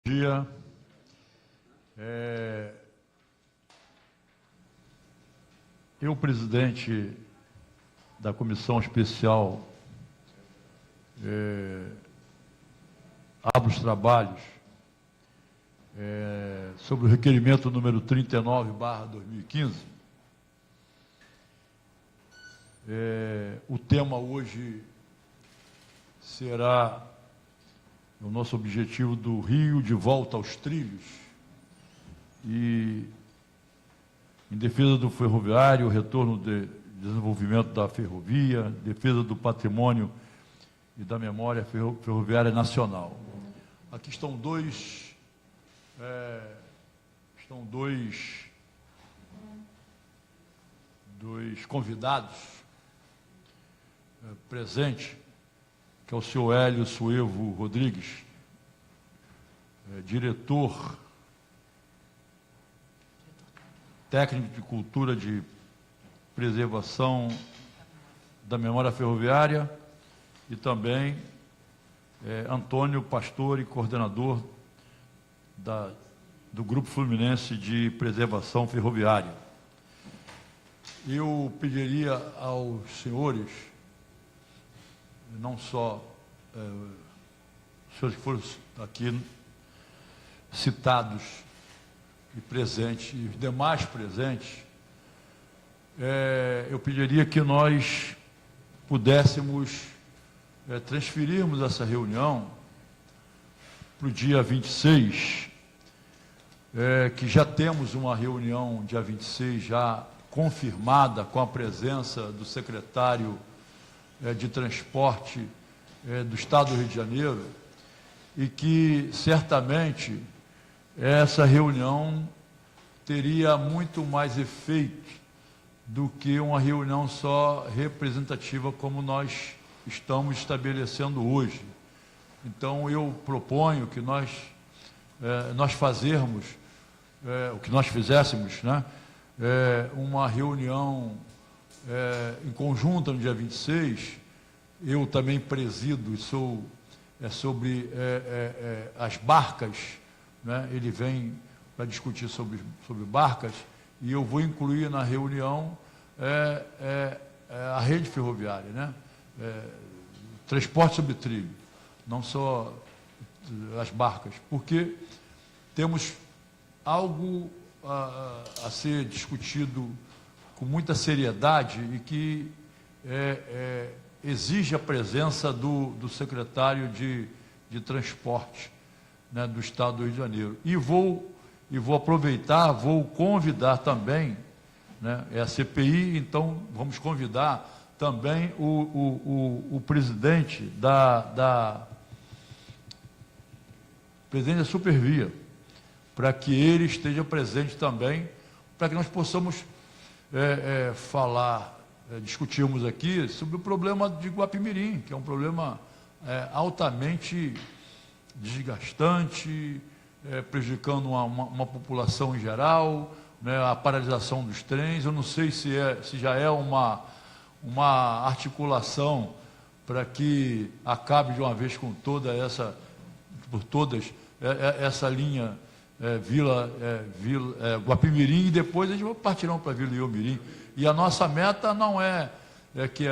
Dia. Eu, presidente da Comissão Especial, abro os trabalhos sobre o requerimento número 39/2015. O tema hoje será o nosso objetivo do Rio de volta aos trilhos, e em defesa do ferroviário, retorno de desenvolvimento da ferrovia, defesa do patrimônio e da memória ferroviária nacional. Aqui estão dois convidados presentes, que é o senhor Hélio Suevo Rodrigues, diretor técnico de cultura de preservação da memória ferroviária, e também Antônio Pastore, coordenador do Grupo Fluminense de Preservação Ferroviária. Eu pediria aos senhores, não só os senhores que foram aqui citados e presentes, e os demais presentes, eu pediria que nós pudéssemos transferirmos essa reunião para o dia 26, que já temos uma reunião dia 26 já confirmada, com a presença do secretário de Transporte do Estado do Rio de Janeiro, e que certamente essa reunião teria muito mais efeito do que uma reunião só representativa como nós estamos estabelecendo hoje. Então, eu proponho que nós fazermos, o que nós fizéssemos, né, uma reunião em conjunto no dia 26, eu também presido, sou sobre as barcas, né? Ele vem para discutir sobre barcas, e eu vou incluir na reunião a rede ferroviária, né? Transporte sobre trilho, não só as barcas, porque temos algo a ser discutido com muita seriedade e que exige a presença do secretário de Transporte, né, do Estado do Rio de Janeiro. E vou aproveitar, vou convidar também, né, a CPI, então vamos convidar também o presidente presidente da Supervia, para que ele esteja presente também, para que nós possamos discutirmos aqui sobre o problema de Guapimirim, que é um problema altamente desgastante, prejudicando uma população em geral, né, a paralisação dos trens. Eu não sei se já é uma articulação para que acabe de uma vez com essa linha Guapimirim, e depois eles partirão para Vila Iomirim. E a nossa meta não é que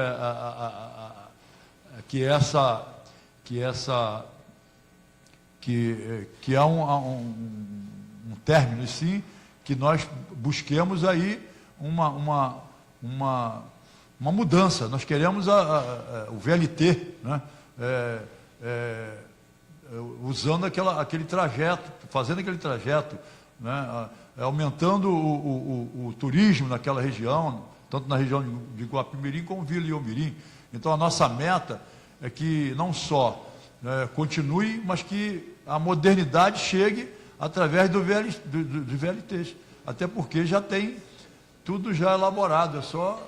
há um término, sim, que nós busquemos aí uma mudança. Nós queremos o VLT, né? Usando aquele trajeto, fazendo aquele trajeto, né? Aumentando o turismo naquela região, tanto na região de Guapimirim como Vila Iomirim. Então, a nossa meta é que não só continue, mas que a modernidade chegue através dos VLTs. Até porque já tem tudo já elaborado, é só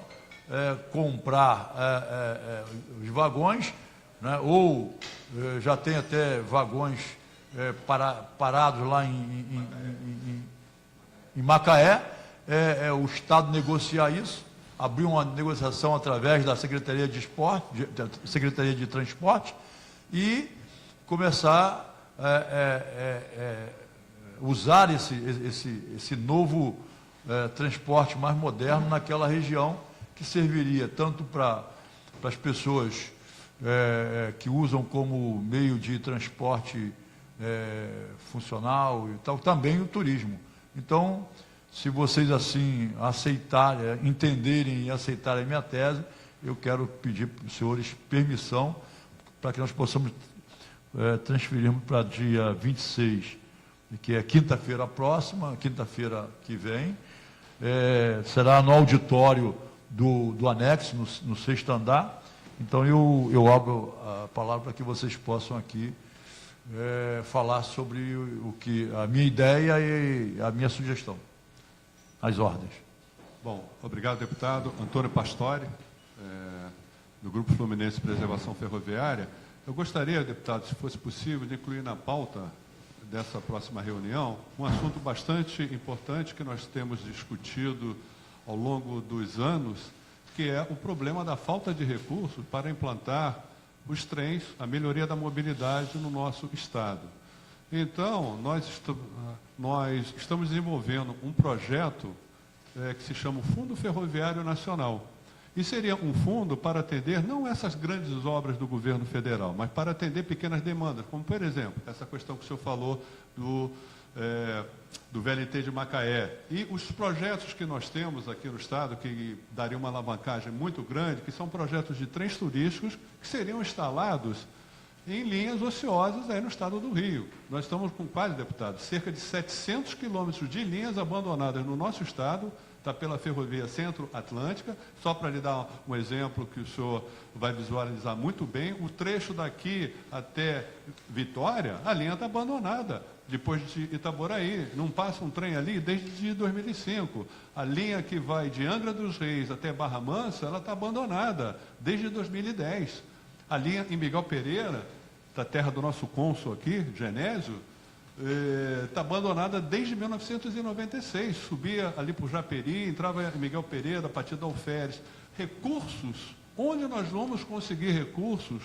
comprar os vagões, né, ou já tem até vagões parados lá em Macaé. O Estado negociar isso, abrir uma negociação através da Secretaria de Transporte, e começar usar esse novo transporte mais moderno naquela região, que serviria tanto para as pessoas que usam como meio de transporte funcional e tal, também o turismo. Então, se vocês assim aceitarem, entenderem e aceitarem a minha tese, eu quero pedir para os senhores permissão para que nós possamos transferirmos para dia 26, que é quinta-feira próxima, quinta-feira que vem. Será no auditório do anexo, no 6º andar. Então, eu abro a palavra para que vocês possam aqui falar sobre a minha ideia e a minha sugestão. As ordens. Bom, obrigado, deputado. Antônio Pastore, do Grupo Fluminense de Preservação Ferroviária. Eu gostaria, deputado, se fosse possível, de incluir na pauta dessa próxima reunião um assunto bastante importante que nós temos discutido ao longo dos anos, que é o problema da falta de recursos para implantar os trens, a melhoria da mobilidade no nosso estado. Então, nós estamos desenvolvendo um projeto que se chama o Fundo Ferroviário Nacional. E seria um fundo para atender não essas grandes obras do governo federal, mas para atender pequenas demandas, como, por exemplo, essa questão que o senhor falou do VLT de Macaé. E os projetos que nós temos aqui no estado, que dariam uma alavancagem muito grande, que são projetos de trens turísticos que seriam instalados em linhas ociosas aí no estado do Rio. Nós estamos com quase, deputado, cerca de 700 quilômetros de linhas abandonadas no nosso estado, está pela Ferrovia Centro-Atlântica. Só para lhe dar um exemplo que o senhor vai visualizar muito bem, o trecho daqui até Vitória, a linha está abandonada, depois de Itaboraí. Não passa um trem ali desde 2005. A linha que vai de Angra dos Reis até Barra Mansa, ela está abandonada desde 2010. A linha em Miguel Pereira, da terra do nosso cônsul aqui, Genésio, está abandonada desde 1996. Subia ali para o Japeri, entrava em Miguel Pereira, a partir da Alferes. Recursos, onde nós vamos conseguir recursos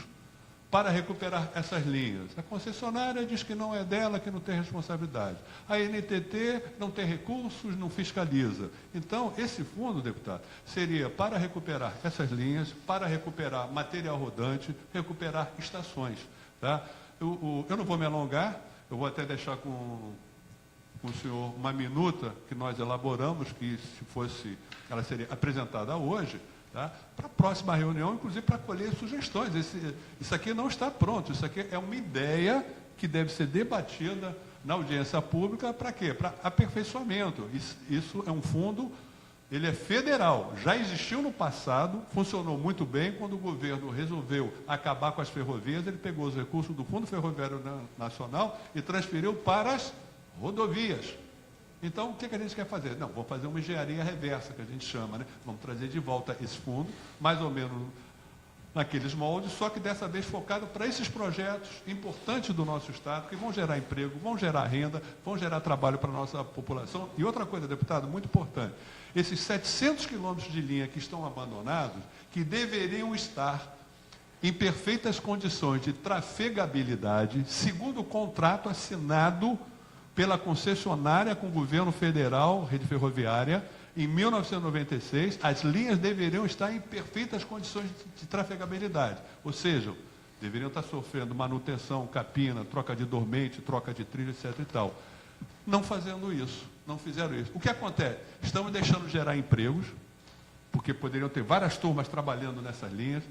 para recuperar essas linhas? A concessionária diz que não é dela, que não tem responsabilidade. A NTT não tem recursos, não fiscaliza. Então, esse fundo, deputado, seria para recuperar essas linhas, para recuperar material rodante, recuperar estações. Tá? Eu não vou me alongar, eu vou até deixar com o senhor uma minuta que nós elaboramos, que se fosse, ela seria apresentada hoje, tá? Para a próxima reunião, inclusive para colher sugestões. Isso aqui não está pronto, isso aqui é uma ideia que deve ser debatida na audiência pública. Para quê? Para aperfeiçoamento. Isso é um fundo, ele é federal, já existiu no passado, funcionou muito bem. Quando o governo resolveu acabar com as ferrovias, ele pegou os recursos do Fundo Ferroviário Nacional e transferiu para as rodovias. Então, o que a gente quer fazer? Não, vamos fazer uma engenharia reversa, que a gente chama, né? Vamos trazer de volta esse fundo, mais ou menos naqueles moldes, só que dessa vez focado para esses projetos importantes do nosso estado, que vão gerar emprego, vão gerar renda, vão gerar trabalho para a nossa população. E outra coisa, deputado, muito importante, esses 700 quilômetros de linha que estão abandonados, que deveriam estar em perfeitas condições de trafegabilidade, segundo o contrato assinado pela concessionária com o governo federal, Rede Ferroviária, em 1996, as linhas deveriam estar em perfeitas condições de trafegabilidade. Ou seja, deveriam estar sofrendo manutenção, capina, troca de dormente, troca de trilho, etc. e tal. Não fazendo isso, não fizeram isso. O que acontece? Estamos deixando de gerar empregos, porque poderiam ter várias turmas trabalhando nessas linhas.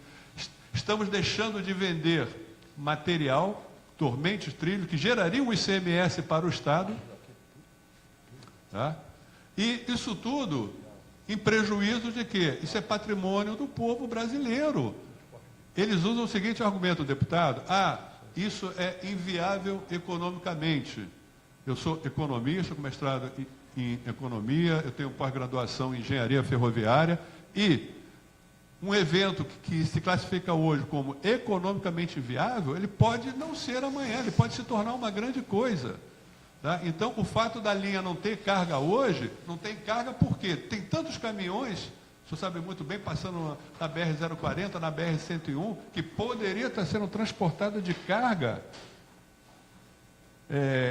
Estamos deixando de vender material, dormentes, trilho, que geraria um ICMS para o Estado. Tá? E isso tudo em prejuízo de quê? Isso é patrimônio do povo brasileiro. Eles usam o seguinte argumento, deputado: isso é inviável economicamente. Eu sou economista, com mestrado em economia, eu tenho pós-graduação em engenharia ferroviária, e um evento que se classifica hoje como economicamente viável, ele pode não ser amanhã, ele pode se tornar uma grande coisa. Tá? Então, o fato da linha não ter carga hoje, não tem carga por quê? Tem tantos caminhões, o senhor sabe muito bem, passando na BR-040, na BR-101, que poderia estar sendo transportado de carga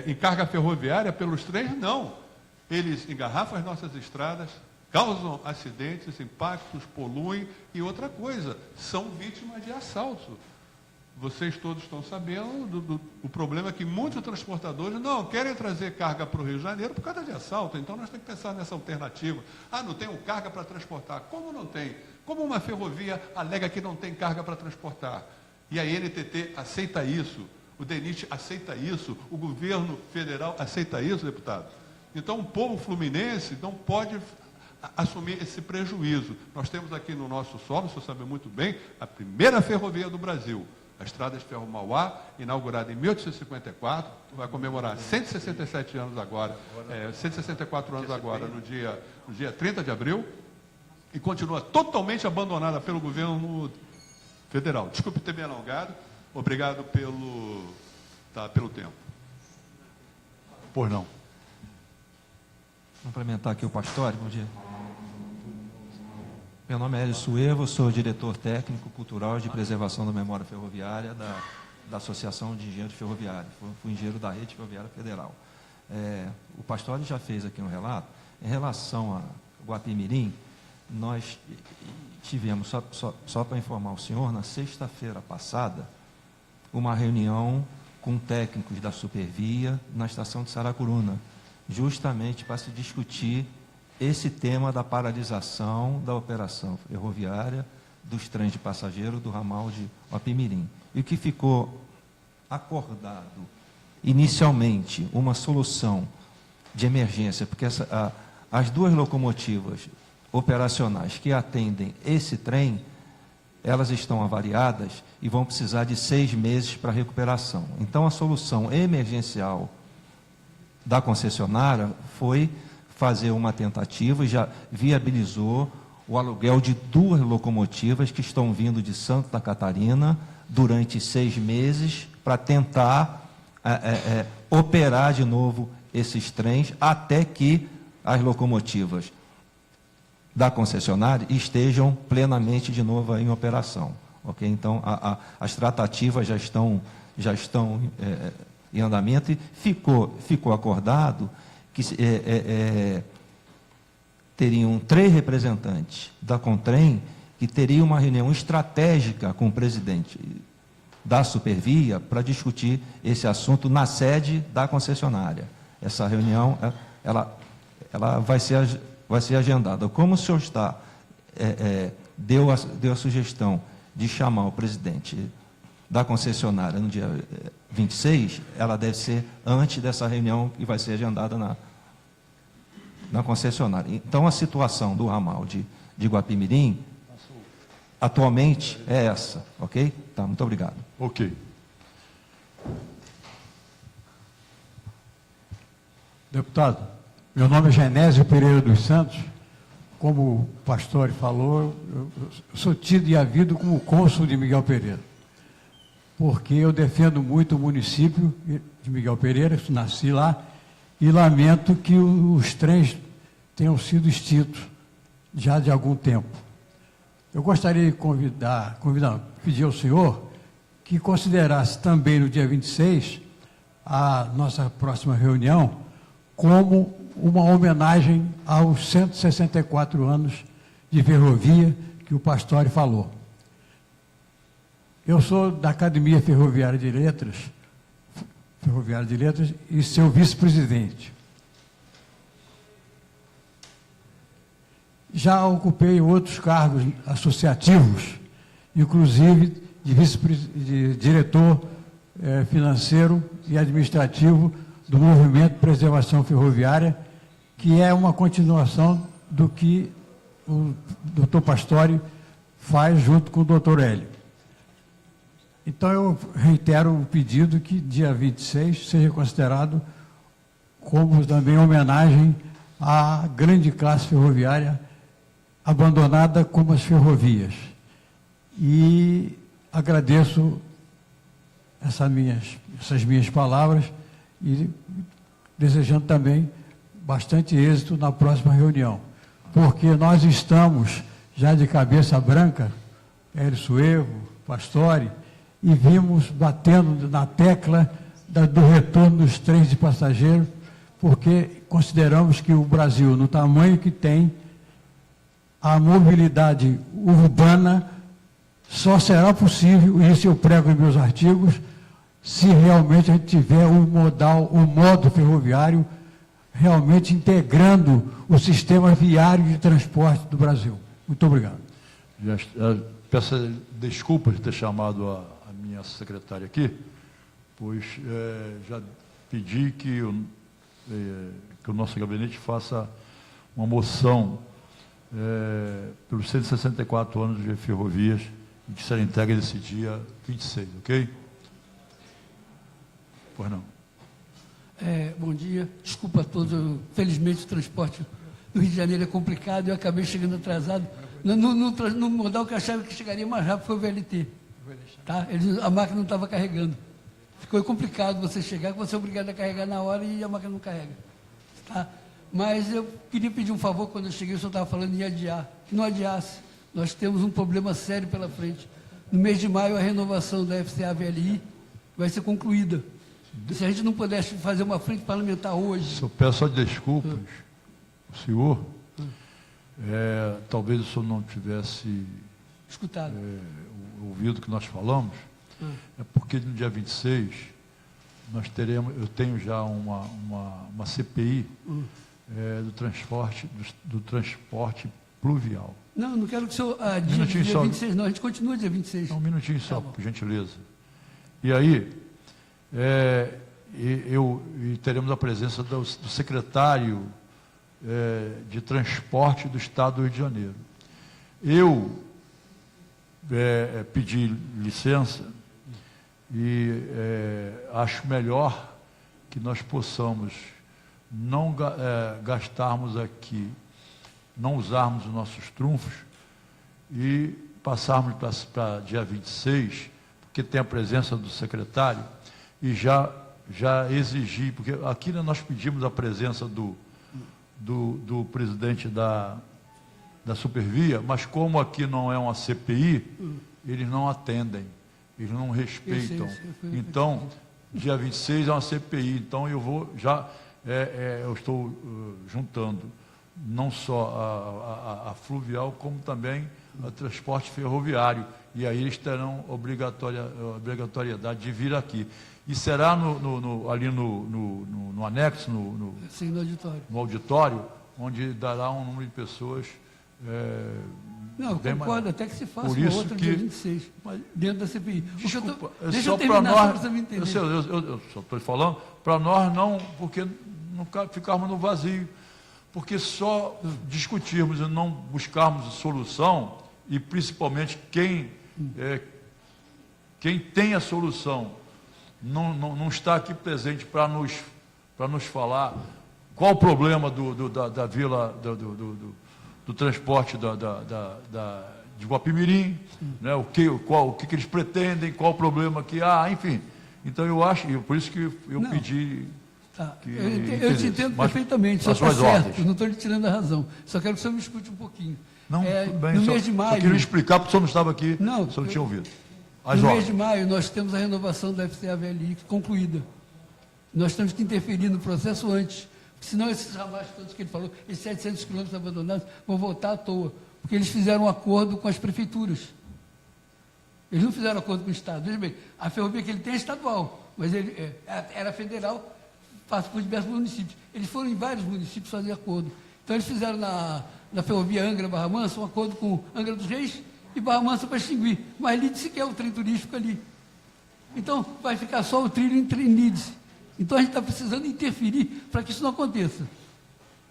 em carga ferroviária pelos trens, não. Eles engarrafam as nossas estradas, causam acidentes, impactos, poluem e outra coisa, são vítimas de assalto. Vocês todos estão sabendo do problema que muitos transportadores não querem trazer carga para o Rio de Janeiro por causa de assalto. Então, nós temos que pensar nessa alternativa. Não tenho carga para transportar. Como não tem? Como uma ferrovia alega que não tem carga para transportar? E a NTT aceita isso, o DENIT aceita isso, o governo federal aceita isso, deputado? Então, o povo fluminense não pode assumir esse prejuízo. Nós temos aqui no nosso solo, o senhor sabe muito bem, a primeira ferrovia do Brasil. A Estrada de Ferro Mauá, inaugurada em 1854, vai comemorar 167 anos agora, 164 anos agora, no dia 30 de abril, e continua totalmente abandonada pelo governo federal. Desculpe ter me alongado, obrigado pelo tempo. Pois não. Complementar aqui o Pastore, bom dia. Meu nome é Hélio Suevo, sou diretor técnico cultural de preservação da memória ferroviária da Associação de Engenheiros Ferroviários. Fui engenheiro da Rede Ferroviária Federal. O Pastore já fez aqui um relato. Em relação a Guapimirim, nós tivemos, só para informar o senhor, na sexta-feira passada, uma reunião com técnicos da Supervia na estação de Saracuruna, justamente para se discutir esse tema da paralisação da operação ferroviária dos trens de passageiro do ramal de Guapimirim. E o que ficou acordado, inicialmente, uma solução de emergência, porque as duas locomotivas operacionais que atendem esse trem, elas estão avariadas e vão precisar de 6 meses para recuperação. Então, a solução emergencial da concessionária foi fazer uma tentativa e já viabilizou o aluguel de 2 locomotivas que estão vindo de Santa Catarina durante 6 meses para tentar operar de novo esses trens até que as locomotivas da concessionária estejam plenamente de novo em operação. Okay? Então, as tratativas já estão em andamento e ficou acordado que teriam 3 representantes da Contrem que teriam uma reunião estratégica com o presidente da Supervia para discutir esse assunto na sede da concessionária. Essa reunião ela vai ser agendada. Como o senhor deu a sugestão de chamar o presidente da concessionária no dia 26, ela deve ser antes dessa reunião que vai ser agendada na concessionária. Então, a situação do ramal de Guapimirim, atualmente, é essa, ok? Tá, muito obrigado. Ok. Deputado, meu nome é Genésio Pereira dos Santos. Como o Pastore falou, eu sou tido e havido como cônsul de Miguel Pereira, porque eu defendo muito o município de Miguel Pereira, nasci lá, e lamento que os trens tenham sido extintos já de algum tempo. Eu gostaria de pedir ao senhor que considerasse também no dia 26 a nossa próxima reunião como uma homenagem aos 164 anos de ferrovia que o Pastore falou. Eu sou da Academia Ferroviária de Letras e seu vice-presidente. Já ocupei outros cargos associativos, inclusive de diretor financeiro e administrativo do Movimento de Preservação Ferroviária, que é uma continuação do que o doutor Pastore faz junto com o doutor Hélio. Então, eu reitero o pedido que dia 26 seja considerado como também homenagem à grande classe ferroviária abandonada como as ferrovias. E agradeço essas minhas palavras e desejando também bastante êxito na próxima reunião, porque nós estamos já de cabeça branca, Hélio Suevo, Pastore, e vimos batendo na tecla do retorno dos trens de passageiros, porque consideramos que o Brasil, no tamanho que tem, a mobilidade urbana só será possível, e isso eu prego em meus artigos, se realmente a gente tiver o modo ferroviário realmente integrando o sistema viário de transporte do Brasil. Muito obrigado. Peço desculpas de ter chamado a minha secretária aqui, pois já pedi que o nosso gabinete faça uma moção pelos 164 anos de ferrovias, que será entregue nesse dia 26, ok? Pois não. Bom dia, desculpa a todos, felizmente o transporte no Rio de Janeiro é complicado, eu acabei chegando atrasado, no modal que eu achava que chegaria mais rápido foi o VLT, tá? A máquina não estava carregando, ficou complicado você chegar, que você é obrigado a carregar na hora e a máquina não carrega, tá? Mas eu queria pedir um favor, quando eu cheguei, o senhor estava falando em adiar, que não adiasse, nós temos um problema sério pela frente, no mês de maio a renovação da FCA-VLI vai ser concluída. Se a gente não pudesse fazer uma frente parlamentar hoje... Eu peço só desculpas, o senhor, talvez o senhor não tivesse escutado ouvido o que nós falamos, é porque no dia 26 eu tenho já uma CPI do transporte pluvial. Não quero que o senhor adie dia 26, não, a gente continua dia 26. Um minutinho só, por gentileza. E aí... e teremos a presença do secretário de Transporte do Estado do Rio de Janeiro. Eu pedi licença e acho melhor que nós possamos não gastarmos aqui, não usarmos os nossos trunfos e passarmos para dia 26, porque tem a presença do secretário, e já exigir, porque aqui nós pedimos a presença do presidente da Supervia, mas como aqui não é uma CPI, eles não atendem, eles não respeitam. Então, dia 26 é uma CPI, então eu vou eu estou juntando não só a fluvial, como também o transporte ferroviário, e aí eles terão obrigatoriedade de vir aqui. E será ali no anexo, sim, no auditório. No auditório, onde dará um número de pessoas. Não, eu concordo, até que se faça por uma isso outra que, dia 26, dentro da CPI. Desculpa, deixa eu terminar para você me entender. Eu só estou falando, para nós não, porque não ficarmos no vazio, porque só discutirmos e não buscarmos solução, e principalmente quem tem a solução, não está aqui presente para nos falar qual o problema da vila, do transporte de Guapimirim, né, o que eles pretendem, qual o problema que há, enfim. Então eu acho, e por isso que eu pedi... Tá. Eu te entendo perfeitamente, só está certo, não estou lhe tirando a razão, só quero que o senhor me escute um pouquinho. Não, tudo bem, no mês de maio... Só queria explicar, porque o senhor não estava aqui, não, o senhor não tinha ouvido. No mês de maio, nós temos a renovação da FCA-VLI concluída. Nós temos que interferir no processo antes, porque senão esses ramais todos que ele falou, esses 700 quilômetros abandonados, vão voltar à toa, porque eles fizeram um acordo com as prefeituras. Eles não fizeram acordo com o Estado. Veja bem, a ferrovia que ele tem é estadual, mas ele era federal, passa por diversos municípios. Eles foram em vários municípios fazer acordo. Então, eles fizeram na ferrovia Angra-Barra Mansa um acordo com Angra dos Reis e Barra Mansa para extinguir. Mas Lídice quer o trem turístico ali. Então, vai ficar só o trilho em Lídice. Então, a gente está precisando interferir para que isso não aconteça.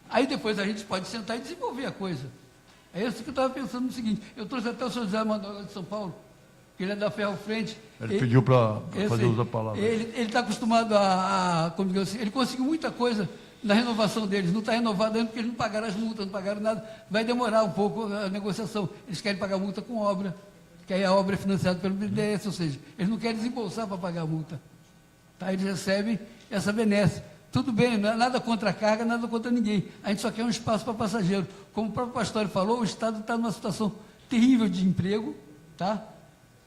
Aí, depois, a gente pode sentar e desenvolver a coisa. É isso que eu estava pensando no seguinte. Eu trouxe até o senhor José Manuel de São Paulo, que ele é da Ferro Frente. Ele pediu para fazer uso da palavra. Ele está acostumado como digo assim, ele conseguiu muita coisa na renovação deles. Não está renovado ainda porque eles não pagaram as multas, não pagaram nada. Vai demorar um pouco a negociação. Eles querem pagar multa com obra, que aí a obra é financiada pelo BNDES, ou seja, eles não querem desembolsar para pagar a multa. Tá? Eles recebem essa benesse. Tudo bem, não é nada contra a carga, nada contra ninguém. A gente só quer um espaço para passageiro. Como o próprio Pastor falou, o Estado está numa situação terrível de emprego, tá?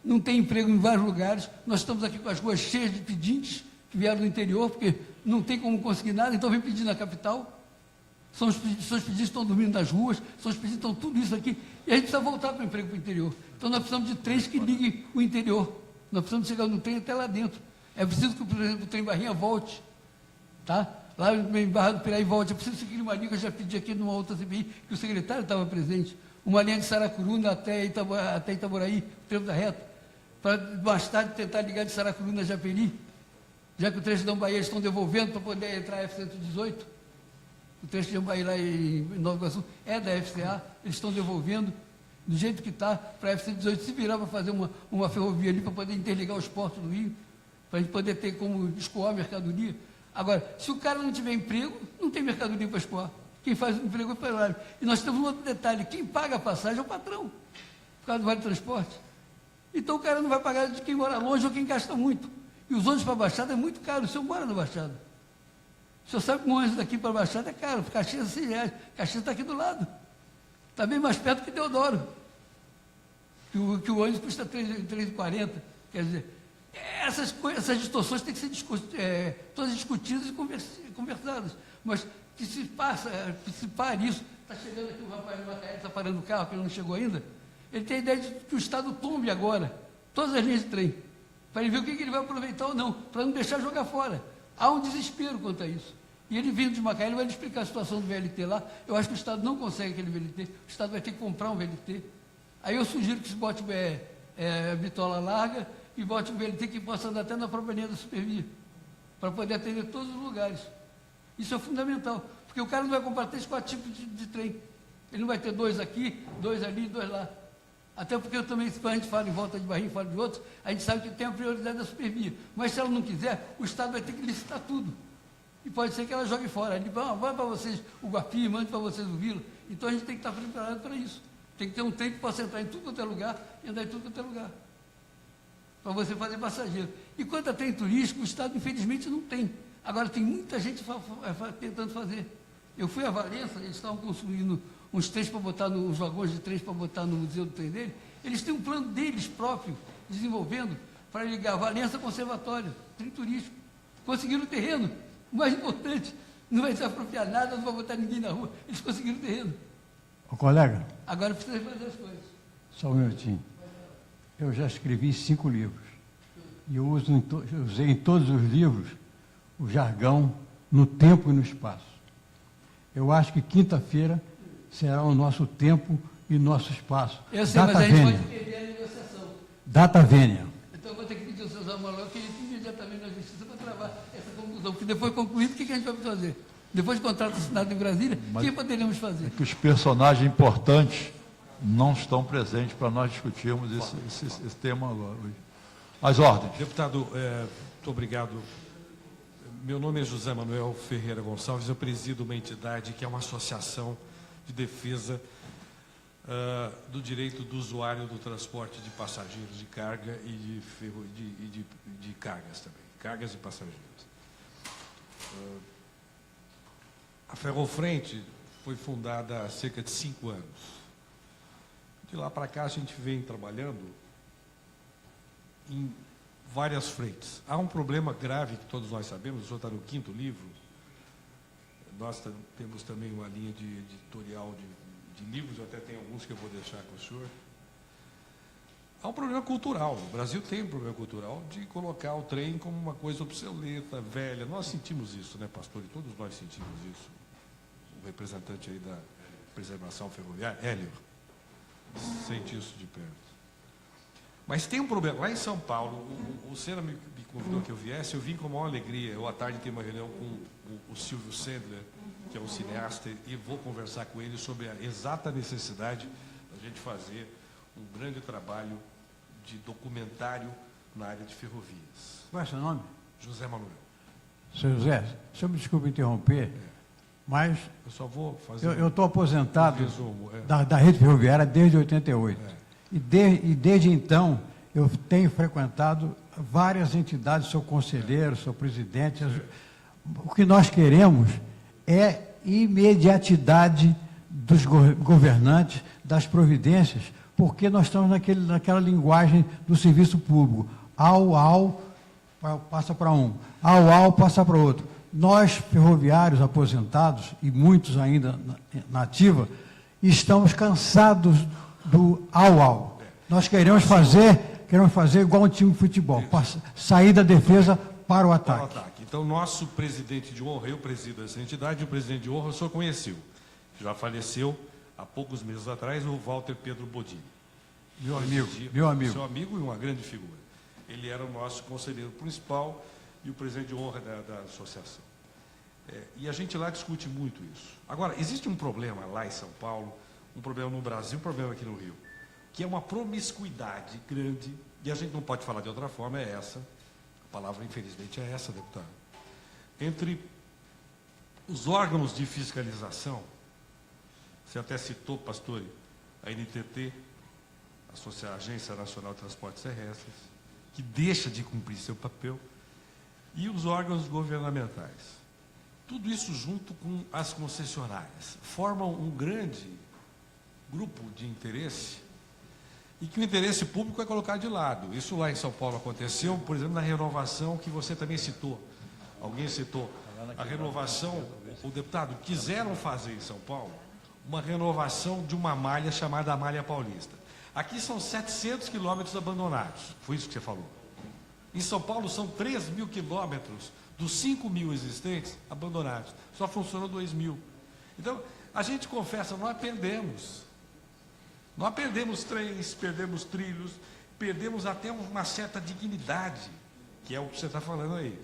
Não tem emprego em vários lugares. Nós estamos aqui com as ruas cheias de pedintes, que vieram do interior, porque não tem como conseguir nada, então vem pedir na capital. São os pedidos que estão dormindo nas ruas, são os pedidos que estão tudo isso aqui, e a gente precisa voltar para o emprego para o interior. Então nós precisamos de trens que liguem o interior. Nós precisamos chegar no trem até lá dentro. É preciso que, por exemplo, o trem Barrinha volte, tá? Lá em Barra do Piraí volte. É preciso seguir uma linha que eu já pedi aqui numa outra CPI, que o secretário estava presente, uma linha de Saracuruna até Itaboraí, o trevo da reta, para mais tarde tentar ligar de Saracuruna a Japeri, já que o trecho da Bahia estão devolvendo para poder entrar a F-118. O trecho de Ambaí lá em Nova Iguaçu é da FCA, eles estão devolvendo do jeito que está para a F-118 se virar para fazer uma ferrovia ali para poder interligar os portos do Rio, para a gente poder ter como escoar a mercadoria. Agora, se o cara não tiver emprego, não tem mercadoria para escoar. Quem faz o emprego é o operário. E nós temos um outro detalhe, quem paga a passagem é o patrão, por causa do vale transporte. Então o cara não vai pagar de quem mora longe ou quem gasta muito. E os ônibus para a Baixada é muito caro, o senhor mora na Baixada. O senhor sabe que um ônibus daqui para a Baixada é caro, Caxias é R$6. Caxias está aqui do lado. Está bem mais perto que Deodoro. Que o ônibus custa R$3,40. Quer dizer, essas distorções têm que ser todas discutidas e conversadas. Mas que se pare isso. Está chegando aqui o rapaz de Macaé, está parando o carro, que ele não chegou ainda. Ele tem a ideia de que o Estado tombe agora todas as linhas de trem, para ele ver o que ele vai aproveitar ou não, para não deixar jogar fora. Há um desespero quanto a isso. E ele vindo de Macaé, ele vai lhe explicar a situação do VLT lá. Eu acho que o Estado não consegue aquele VLT, o Estado vai ter que comprar um VLT. Aí eu sugiro que se bote bitola larga e bote um VLT que possa andar até na própria linha da Supervia, para poder atender todos os lugares. Isso é fundamental, porque o cara não vai comprar 3, 4 tipos de trem. Ele não vai ter 2 aqui, 2 ali, 2 lá. Até porque eu também, quando a gente fala em volta de Barrinha e fala de outros, a gente sabe que tem a prioridade da Supervia. Mas se ela não quiser, o Estado vai ter que licitar tudo. E pode ser que ela jogue fora. Ele vai para vocês o Guapi, mande para vocês o Vila. Então a gente tem que estar preparado para isso. Tem que ter um trem que possa entrar em tudo quanto é lugar e andar em tudo quanto é lugar. Para você fazer passageiro. E quanto a trem turístico, o Estado, infelizmente, não tem. Agora, tem muita gente tentando fazer. Eu fui a Valença, eles estavam construindo uns trens para botar uns vagões de trens para botar no museu do trem dele. Eles têm um plano deles próprio, desenvolvendo, para ligar Valença Conservatório, trem turístico. Conseguiram o terreno. O mais importante, não vai se apropriar nada, não vai botar ninguém na rua. Eles conseguiram o terreno. Ô, colega. Agora precisa fazer as coisas. Só um minutinho. Eu já escrevi 5 livros. E eu usei em todos os livros o jargão no tempo e no espaço. Eu acho que quinta-feira será o nosso tempo e nosso espaço. Eu sei, mas a gente pode perder a negociação. Data vênia. Então eu vou ter que pedir ao seu Zé Manuel que ele imediatamente na justiça para travar essa conclusão, porque depois concluído, o que a gente vai fazer? Depois de contrato assinado em Brasília, o que poderíamos fazer? É que os personagens importantes não estão presentes para nós discutirmos esse tema agora. As ordens. Deputado, muito obrigado. Meu nome é José Manuel Ferreira Gonçalves, eu presido uma entidade que é uma associação de defesa do direito do usuário do transporte de passageiros de carga e de cargas também, cargas e passageiros. A Ferrofrente foi fundada há cerca de 5 anos. De lá para cá a gente vem trabalhando em várias frentes. Há um problema grave que todos nós sabemos, o senhor está no 5º livro, nós temos também uma linha de editorial de livros, eu até tenho alguns que eu vou deixar com o senhor. Há um problema cultural, o Brasil tem um problema cultural de colocar o trem como uma coisa obsoleta, velha. Nós sentimos isso, né, pastor? E todos nós sentimos isso. O representante aí da preservação ferroviária, Hélio, sente isso de perto. Mas tem um problema. Lá em São Paulo, o Senna me convidou que eu viesse, eu vim com a maior alegria. Eu, à tarde, tenho uma reunião com o Silvio Sendler, que é um cineasta, e vou conversar com ele sobre a exata necessidade da gente fazer um grande trabalho de documentário na área de ferrovias. Qual é o seu nome? José Manuel. Seu José, o senhor me desculpe interromper, mas Eu só vou fazer eu estou aposentado um resumo. da rede ferroviária desde 88. E desde então, eu tenho frequentado várias entidades, sou conselheiro, sou presidente. O que nós queremos é imediatidade dos governantes, das providências, porque nós estamos naquela linguagem do serviço público. passa para um, a UAU passa para outro. Nós, ferroviários aposentados, e muitos ainda na ativa, estamos cansados do au-au. Nós queremos fazer igual um time de futebol, sair da defesa para o ataque. Então, nosso presidente de honra, eu presido essa entidade, o presidente de honra o senhor conheceu. Já faleceu há poucos meses atrás, o Walter Pedro Bodini. Meu amigo. Seu amigo e uma grande figura. Ele era o nosso conselheiro principal e o presidente de honra da associação. E a gente lá discute muito isso. Agora, existe um problema lá em São Paulo, um problema no Brasil, um problema aqui no Rio, que é uma promiscuidade grande, e a gente não pode falar de outra forma, é essa, a palavra infelizmente é essa, deputado, entre os órgãos de fiscalização, você até citou, pastor, a NTT, a Agência Nacional de Transportes Terrestres, que deixa de cumprir seu papel, e os órgãos governamentais. Tudo isso junto com as concessionárias formam um grande grupo de interesse e que o interesse público é colocado de lado. Isso lá em São Paulo aconteceu, por exemplo, na renovação que você também citou. Alguém citou a renovação, o deputado, quiseram fazer em São Paulo uma renovação de uma malha chamada Malha Paulista. Aqui são 700 quilômetros abandonados, foi isso que você falou. Em São Paulo são 3.000 quilômetros dos 5.000 existentes abandonados. Só funcionam 2.000. Então, a gente confessa, nós perdemos. Nós perdemos trens, perdemos trilhos, perdemos até uma certa dignidade, que é o que você está falando aí.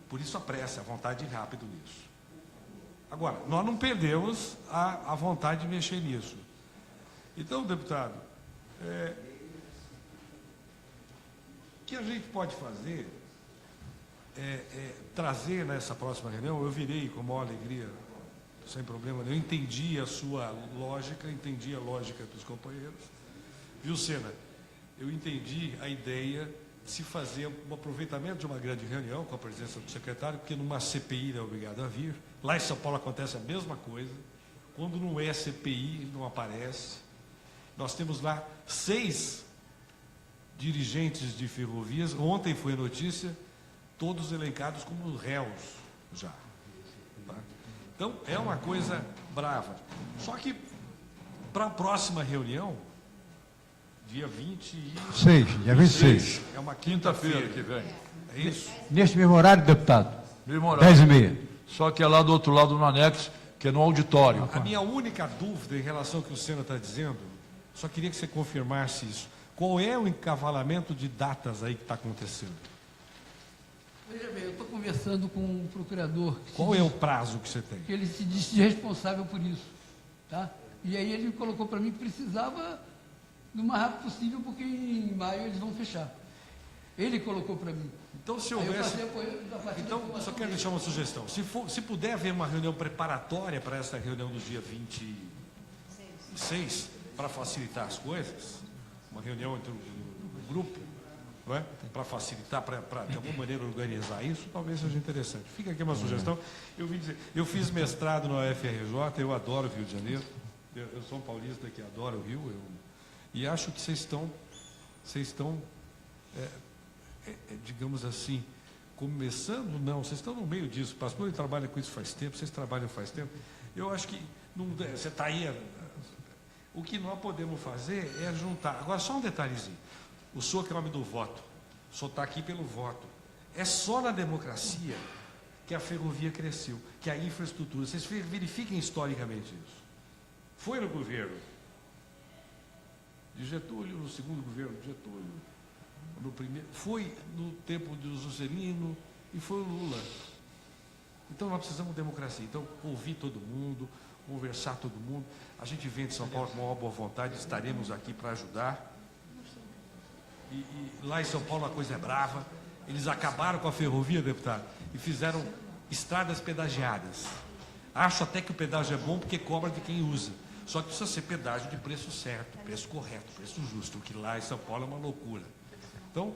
Por isso a pressa, a vontade de ir rápido nisso. Agora, nós não perdemos a vontade de mexer nisso. Então, deputado, o que a gente pode fazer trazer nessa próxima reunião, eu virei com a maior alegria, sem problema nenhum, eu entendi a sua lógica, entendi a lógica dos companheiros. Viu, Sena? Eu entendi a ideia de se fazer um aproveitamento de uma grande reunião com a presença do secretário, porque numa CPI ele é obrigado a vir. Lá em São Paulo acontece a mesma coisa. Quando não é CPI, ele não aparece. Nós temos lá 6 dirigentes de ferrovias. Ontem foi a notícia, todos elencados como réus já. Tá? Então, é uma coisa brava. Só que, para a próxima reunião, dia 26. É uma Quinta-feira que vem. É isso? Neste mesmo horário, deputado? Mesmo horário. 10h30. Só que é lá do outro lado, no anexo, que é no auditório. A minha única dúvida em relação ao que o Sena está dizendo, só queria que você confirmasse isso. Qual é o encavalamento de datas aí que está acontecendo? Veja bem, eu estou conversando com um procurador. Qual é o prazo que você tem? Que ele se disse responsável por isso. Tá? E aí ele colocou para mim que precisava do mais rápido possível, porque em maio eles vão fechar. Ele colocou para mim. Então, se Aí eu houvesse... passei a apoio da parte da Então, informação só quero dele. deixar uma sugestão. Se puder haver uma reunião preparatória para essa reunião do dia 26, para facilitar as coisas, uma reunião entre o grupo, não é? Para facilitar, para de alguma maneira organizar isso, talvez seja interessante. Fica aqui uma sugestão. Eu fiz mestrado na UFRJ, eu adoro o Rio de Janeiro, eu sou um paulista que adora o Rio, e acho que vocês estão digamos assim, começando, não, vocês estão no meio disso, o pastor trabalha com isso faz tempo, vocês trabalham faz tempo, eu acho que você está aí, o que nós podemos fazer é juntar. Agora, só um detalhezinho, o senhor que é homem do voto, o senhor está aqui pelo voto, é só na democracia que a ferrovia cresceu, que a infraestrutura, vocês verifiquem historicamente isso. Foi no governo de Getúlio, no segundo governo de Getúlio, no primeiro, foi no tempo do Juscelino e foi o Lula. Então nós precisamos de democracia. Então, ouvir todo mundo, conversar todo mundo. A gente vem de São Paulo com uma boa vontade, estaremos aqui para ajudar. E lá em São Paulo a coisa é brava. Eles acabaram com a ferrovia, deputado, e fizeram estradas pedagiadas. Acho até que o pedágio é bom porque cobra de quem usa. Só que precisa ser pedágio de preço certo, preço correto, preço justo, o que lá em São Paulo é uma loucura. Então,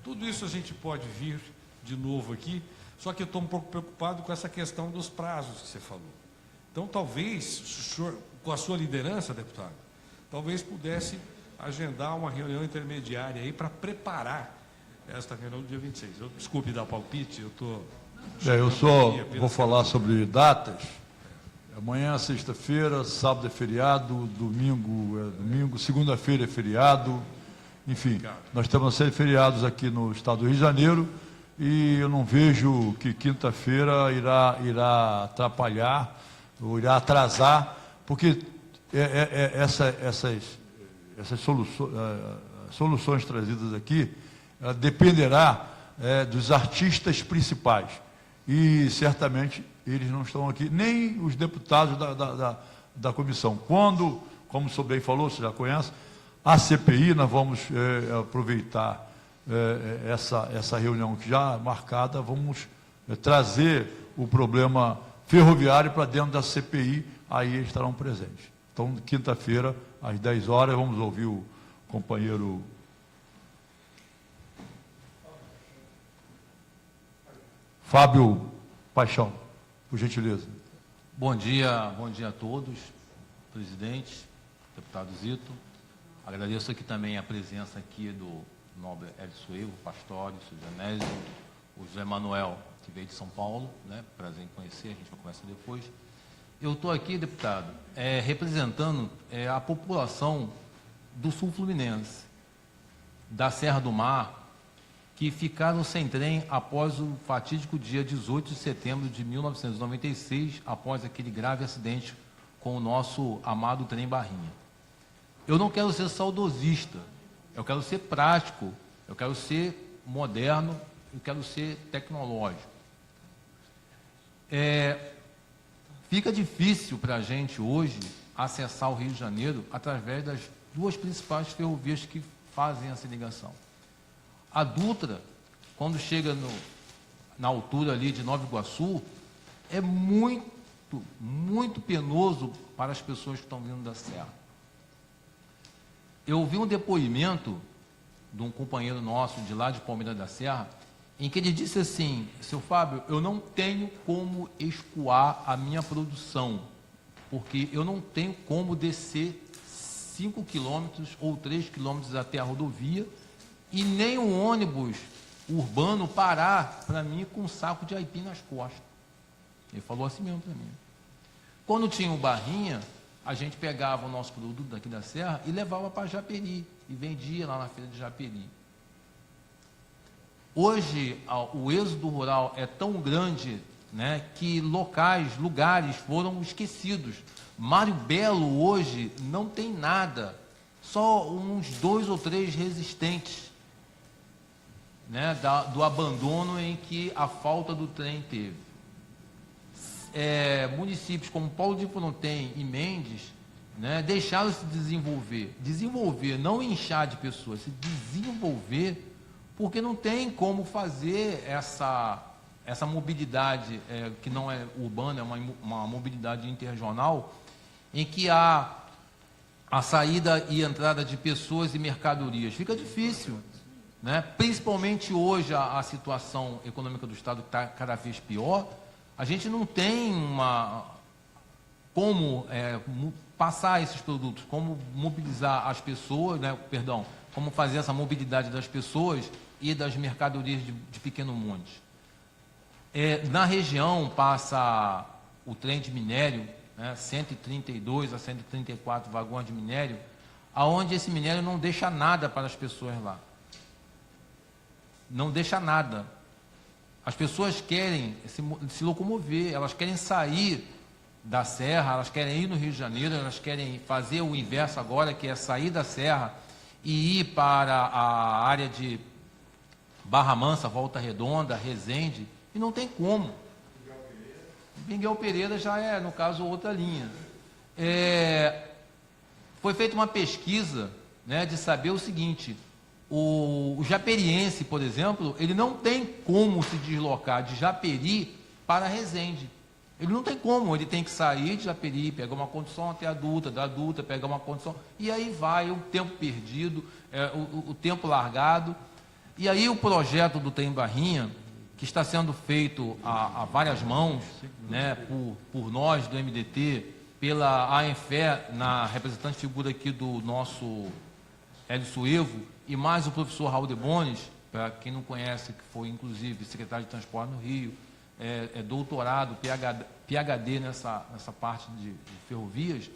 tudo isso a gente pode vir de novo aqui, só que eu estou um pouco preocupado com essa questão dos prazos que você falou. Então, talvez, o senhor, com a sua liderança, deputado, talvez pudesse agendar uma reunião intermediária aí para preparar esta reunião do dia 26. Desculpe dar palpite, eu estou... Eu só vou falar sobre datas. Amanhã é sexta-feira, sábado é feriado, domingo é domingo, segunda-feira é feriado. Enfim, nós temos uma série de feriados aqui no estado do Rio de Janeiro e eu não vejo que quinta-feira irá atrapalhar ou irá atrasar, porque essas soluções trazidas aqui dependerá dos artistas principais. E certamente eles não estão aqui, nem os deputados da comissão. Quando, como o senhor bem falou, você já conhece, a CPI, nós vamos aproveitar essa reunião que já é marcada, vamos trazer o problema ferroviário para dentro da CPI, aí eles estarão presentes. Então, quinta-feira, às 10 horas, vamos ouvir o companheiro Fábio Paixão, por gentileza. Bom dia a todos, presidente, deputado Zito. Agradeço aqui também a presença aqui do nobre Hélio Suevo, Pastório, Sujanésio, o José Manuel, que veio de São Paulo, né? Prazer em conhecer, a gente vai conversar depois. Eu estou aqui, deputado, representando a população do sul fluminense, da Serra do Mar, que ficaram sem trem após o fatídico dia 18 de setembro de 1996, após aquele grave acidente com o nosso amado trem Barrinha. Eu não quero ser saudosista, eu quero ser prático, eu quero ser moderno, eu quero ser tecnológico. Fica difícil para a gente hoje acessar o Rio de Janeiro através das duas principais ferrovias que fazem essa ligação. A Dutra, quando chega na altura ali de Nova Iguaçu, é muito, muito penoso para as pessoas que estão vindo da Serra. Eu ouvi um depoimento de um companheiro nosso de lá de Palmeiras da Serra, em que ele disse assim: seu Fábio, eu não tenho como escoar a minha produção, porque eu não tenho como descer 5 quilômetros ou 3 quilômetros até a rodovia, e nem um ônibus urbano parar para mim com um saco de aipim nas costas. Ele falou assim mesmo para mim. Quando tinha o Barrinha, a gente pegava o nosso produto daqui da Serra e levava para Japeri, e vendia lá na feira de Japeri. Hoje, o êxodo rural é tão grande, né, que lugares foram esquecidos. Mário Belo hoje não tem nada, só uns 2 ou 3 resistentes, né, do abandono em que a falta do trem teve. Municípios como Paulo de Fronten e Mendes, né, deixaram se desenvolver, não inchar de pessoas, se desenvolver, porque não tem como fazer essa mobilidade que não é urbana, é uma mobilidade interregional, em que há a saída e entrada de pessoas e mercadorias. Fica difícil, né? Principalmente hoje a situação econômica do Estado está cada vez pior. A gente não tem como passar esses produtos, como mobilizar as pessoas, né? Como fazer essa mobilidade das pessoas e das mercadorias de pequeno monte. Na região passa o trem de minério, né, 132 a 134 vagões de minério, aonde esse minério não deixa nada para as pessoas lá. Não deixa nada. As pessoas querem se locomover, elas querem sair da Serra, elas querem ir no Rio de Janeiro, elas querem fazer o inverso agora, que é sair da Serra e ir para a área de Barra Mansa, Volta Redonda, Resende, e não tem como. Miguel Pereira já é, no caso, outra linha. Foi feita uma pesquisa, né, de saber o seguinte: o japeriense, por exemplo, ele não tem como se deslocar de Japeri para Resende. Ele não tem como, ele tem que sair de Japeri, pegar uma condução até a Dutra, da Dutra, pegar uma condução, e aí vai o tempo perdido, o tempo largado. E aí o projeto do trem Barrinha, que está sendo feito a várias mãos, né, por nós do MDT, pela ANFE, na representante figura aqui do nosso Hélio Suevo, e mais o professor Raul de Bones, para quem não conhece, que foi inclusive secretário de Transporte no Rio, é doutorado, PhD nessa parte de ferrovias,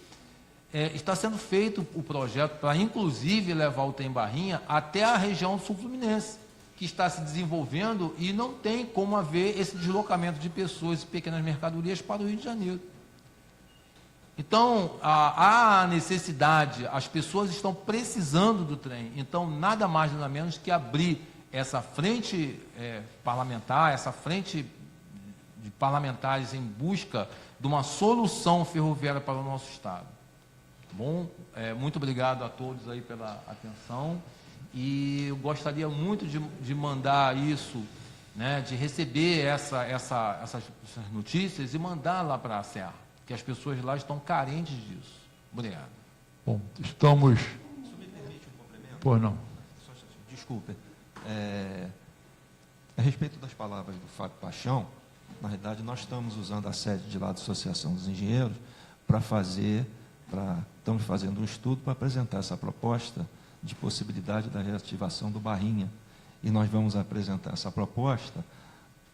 está sendo feito o projeto para, inclusive, levar o trem-barrinha até a região sul-fluminense, que está se desenvolvendo e não tem como haver esse deslocamento de pessoas e pequenas mercadorias para o Rio de Janeiro. Então, há necessidade, as pessoas estão precisando do trem, então nada mais nada menos que abrir essa frente parlamentar, essa frente de parlamentares em busca de uma solução ferroviária para o nosso Estado. Bom, muito obrigado a todos aí pela atenção e eu gostaria muito de mandar isso, né, de receber essas notícias e mandar lá para a Serra, que as pessoas lá estão carentes disso. Obrigado. Bom, estamos... Isso me permite um complemento? Pois não. Desculpe. A respeito das palavras do Fábio Paixão, na realidade, nós estamos usando a sede de lá da Associação dos Engenheiros estamos fazendo um estudo para apresentar essa proposta de possibilidade da reativação do Barrinha. E nós vamos apresentar essa proposta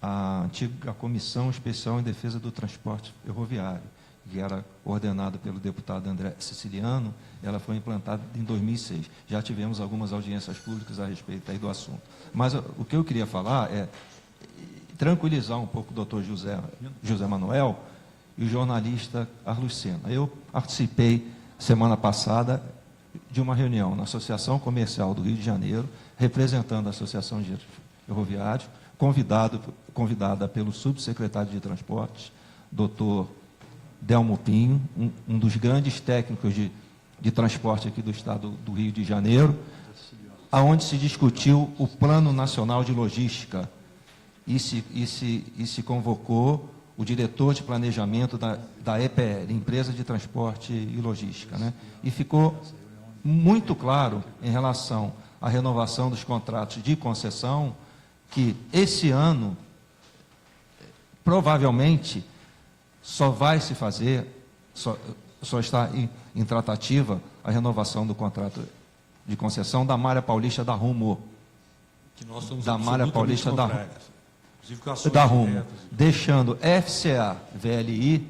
à antiga Comissão Especial em Defesa do Transporte Ferroviário, que era ordenada pelo deputado André Siciliano, ela foi implantada em 2006. Já tivemos algumas audiências públicas a respeito aí do assunto. Mas o que eu queria falar é tranquilizar um pouco o doutor José Manuel e o jornalista Arlucena. Eu participei, semana passada, de uma reunião na Associação Comercial do Rio de Janeiro, representando a Associação de Ferroviários, convidada pelo subsecretário de Transportes, doutor Delmo Pinho, um dos grandes técnicos de transporte aqui do estado do Rio de Janeiro, aonde se discutiu o Plano Nacional de Logística e se convocou o diretor de planejamento da EPL, Empresa de Transporte e Logística, né? E ficou muito claro em relação à renovação dos contratos de concessão que esse ano provavelmente só vai se fazer, só está em tratativa a renovação do contrato de concessão da Malha Paulista da Rumo. Que nós somos Da Malha Paulista da Rumo. Rumo, deixando FCA, VLI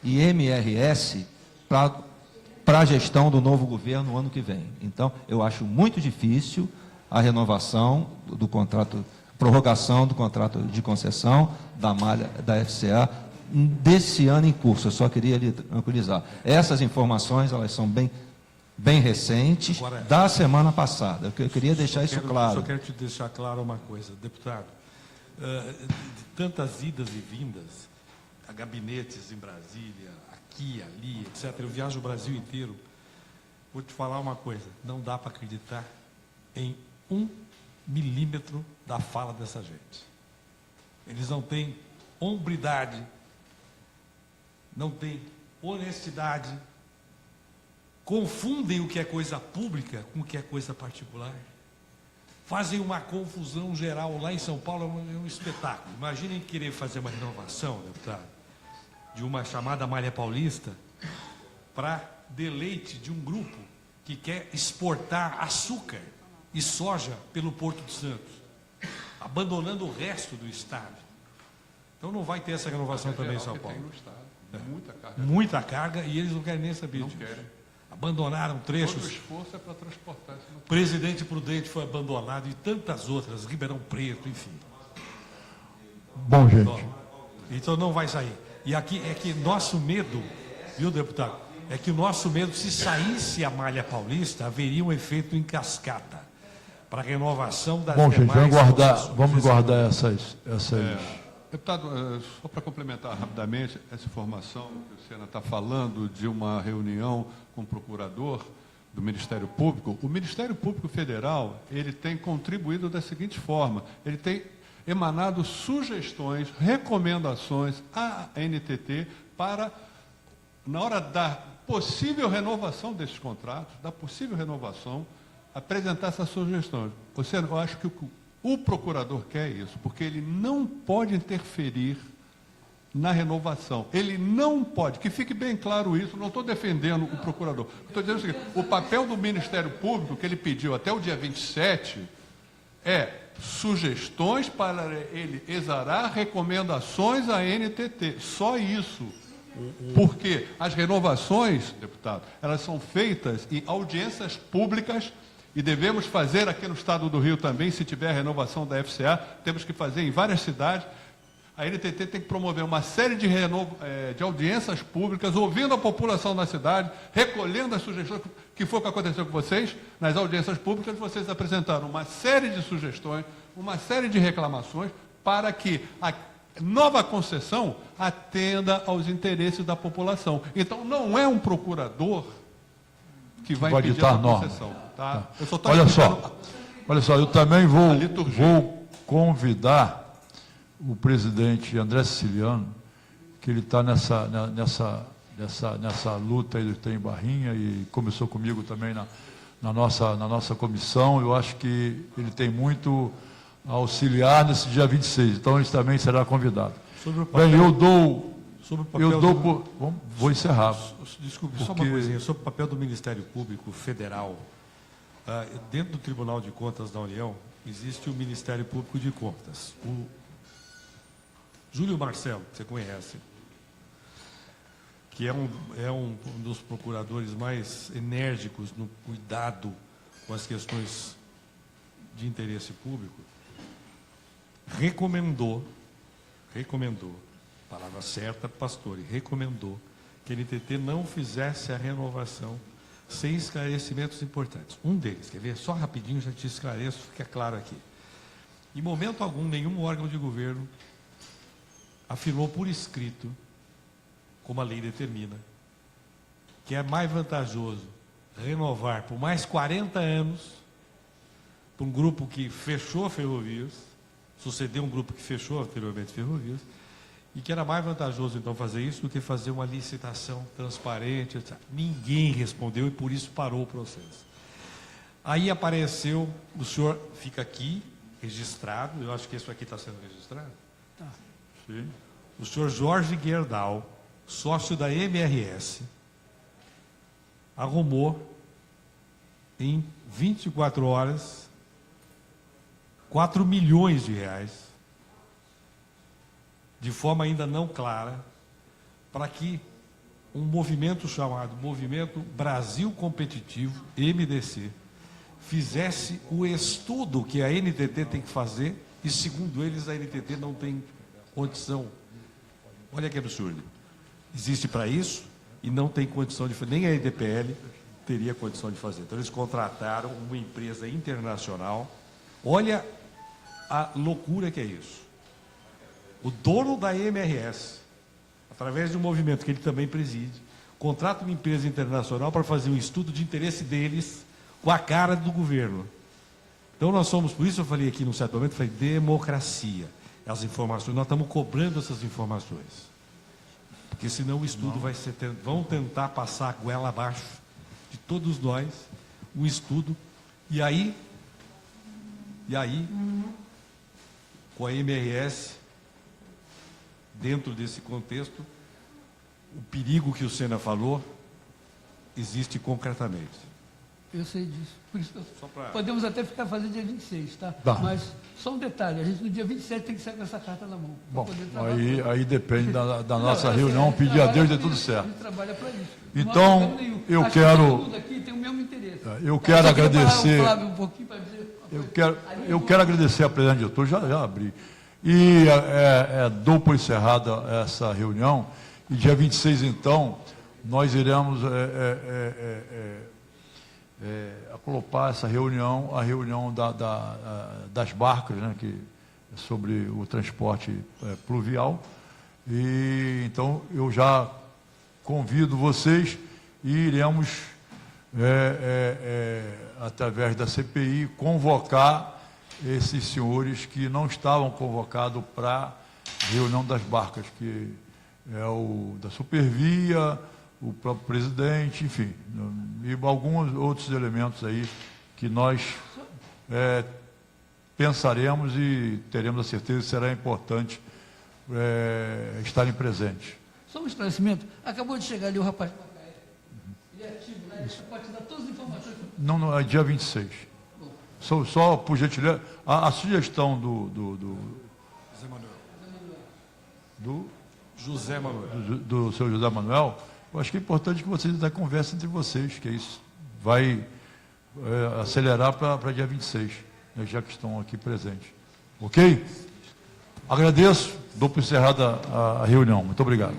e MRS para a gestão do novo governo no ano que vem. Então, eu acho muito difícil a renovação do contrato, prorrogação do contrato de concessão da Malha da FCA desse ano em curso. Eu só queria lhe tranquilizar. Essas informações, elas são bem recentes, Agora, da semana passada. Eu queria deixar isso claro. Só quero te deixar claro uma coisa, deputado. De tantas idas e vindas, a gabinetes em Brasília, aqui, ali, etc. Eu viajo o Brasil inteiro. Vou te falar uma coisa, não dá para acreditar em 1 milímetro da fala dessa gente. Eles não têm hombridade, não têm honestidade, confundem o que é coisa pública com o que é coisa particular. Fazem uma confusão geral. Lá em São Paulo é um espetáculo. Imaginem querer fazer uma renovação, deputado, de uma chamada Malha Paulista para deleite de um grupo que quer exportar açúcar e soja pelo Porto de Santos, abandonando o resto do estado. Então não vai ter essa renovação também em São Paulo. Tem no estado. Muita carga. Muita carga e eles não querem nem saber disso. querem. Abandonaram trechos. Todo o esforço é para transportar esse material. Presidente Prudente foi abandonado e tantas outras, Ribeirão Preto, enfim. Bom, gente. Então não vai sair. E aqui é que nosso medo, viu, deputado? É que o nosso medo, se saísse a Malha Paulista, haveria um efeito em cascata para a renovação das Bom, gente, demais vamos guardar essas... Deputado, só para complementar rapidamente essa informação que o Sena está falando de uma reunião com o procurador do Ministério Público, o Ministério Público Federal, ele tem contribuído da seguinte forma, ele tem emanado sugestões, recomendações à NTT para, na hora da possível renovação desses contratos, apresentar essas sugestões. Sena, eu acho que o procurador quer isso, porque ele não pode interferir na renovação. Ele não pode, que fique bem claro isso, não estou defendendo o procurador. Estou dizendo o seguinte, o papel do Ministério Público, que ele pediu até o dia 27, é sugestões para ele exarar recomendações à NTT. Só isso. Porque as renovações, deputado, elas são feitas em audiências públicas e devemos fazer aqui no estado do Rio também, se tiver a renovação da FCA, temos que fazer em várias cidades. A NTT tem que promover uma série de audiências públicas, ouvindo a população da cidade, recolhendo as sugestões, que foi o que aconteceu com vocês. Nas audiências públicas, vocês apresentaram uma série de sugestões, uma série de reclamações, para que a nova concessão atenda aos interesses da população. Então, não é um procurador que vai impedir ditar a norma. concessão. Tá? Eu só tô Olha só, eu também vou convidar o presidente André Siciliano, que ele está nessa luta aí do Trem Barrinha e começou comigo também na nossa comissão. Eu acho que ele tem muito a auxiliar nesse dia 26, então ele também será convidado. Bem, vou encerrar. Desculpe, só uma coisinha, sobre o papel do Ministério Público Federal. Dentro do Tribunal de Contas da União, existe o Ministério Público de Contas. O Júlio Marcelo, que você conhece, que é um dos procuradores mais enérgicos no cuidado com as questões de interesse público, recomendou, palavra certa, Pastore, recomendou que a NTT não fizesse a renovação sem esclarecimentos importantes. Um deles, quer ver? Só rapidinho, já te esclareço, fica claro aqui. Em momento algum, nenhum órgão de governo afirmou por escrito, como a lei determina, que é mais vantajoso renovar por mais 40 anos para um grupo que fechou ferrovias, sucedeu um grupo que fechou anteriormente ferrovias, e que era mais vantajoso, então, fazer isso do que fazer uma licitação transparente, etc. Ninguém respondeu e, por isso, parou o processo. Aí apareceu, o senhor fica aqui, registrado, eu acho que isso aqui está sendo registrado. Tá. Sim. O senhor Jorge Gerdau, sócio da MRS, arrumou em 24 horas 4 milhões de reais, de forma ainda não clara, para que um movimento chamado Movimento Brasil Competitivo, MDC, fizesse o estudo que a NTT tem que fazer, e segundo eles a NTT não tem condição. Olha que absurdo. Existe para isso e não tem condição de fazer, nem a EDPL teria condição de fazer. Então eles contrataram uma empresa internacional. Olha a loucura que é isso. O dono da MRS, através de um movimento que ele também preside, contrata uma empresa internacional para fazer um estudo de interesse deles com a cara do governo. Então nós somos, por isso eu falei aqui num certo momento, falei democracia. As informações, nós estamos cobrando essas informações. Porque senão o estudo vai ser, vão tentar passar a goela abaixo de todos nós, um estudo, e aí, com a MRS, dentro desse contexto, o perigo que o Sena falou existe concretamente. Eu sei disso. Por isso, Só pra... podemos até ficar fazendo dia 26, tá? Tá. Mas só um detalhe, a gente no dia 27 tem que sair com essa carta na mão. pra Bom, poder trabalhar. aí depende da nossa Não, reunião, assim, pedir a Deus de pra tudo isso, certo. A gente trabalha para isso. Então, Não há problema nenhum. eu Acho que quero- todo mundo aqui tem o mesmo interesse. Eu quero só queria parar agradecer- o Flávio um pouquinho para dizer uma coisa. Eu quero agradecer a presidente diretor, já abri. E dou por encerrada essa reunião. E dia 26, então, nós iremos acolopar essa reunião, a reunião das barcas, né, que é sobre o transporte pluvial. E então eu já convido vocês e iremos, através da CPI, convocar esses senhores que não estavam convocados para a reunião das barcas, que é o da Supervia, o próprio presidente, enfim, e alguns outros elementos aí que nós pensaremos e teremos a certeza que será importante estarem presentes. Só um esclarecimento. Acabou de chegar ali o rapaz. Ele é ativo, né? Ele pode te dar todas as informações. Não, é dia 26. Bom, Só por gentileza, a sugestão José Manuel. do José Manuel. do seu José Manuel, eu acho que é importante que vocês até conversem entre vocês, que isso vai acelerar para dia 26, né, já que estão aqui presentes. Ok? Agradeço, dou por encerrada a reunião. Muito obrigado.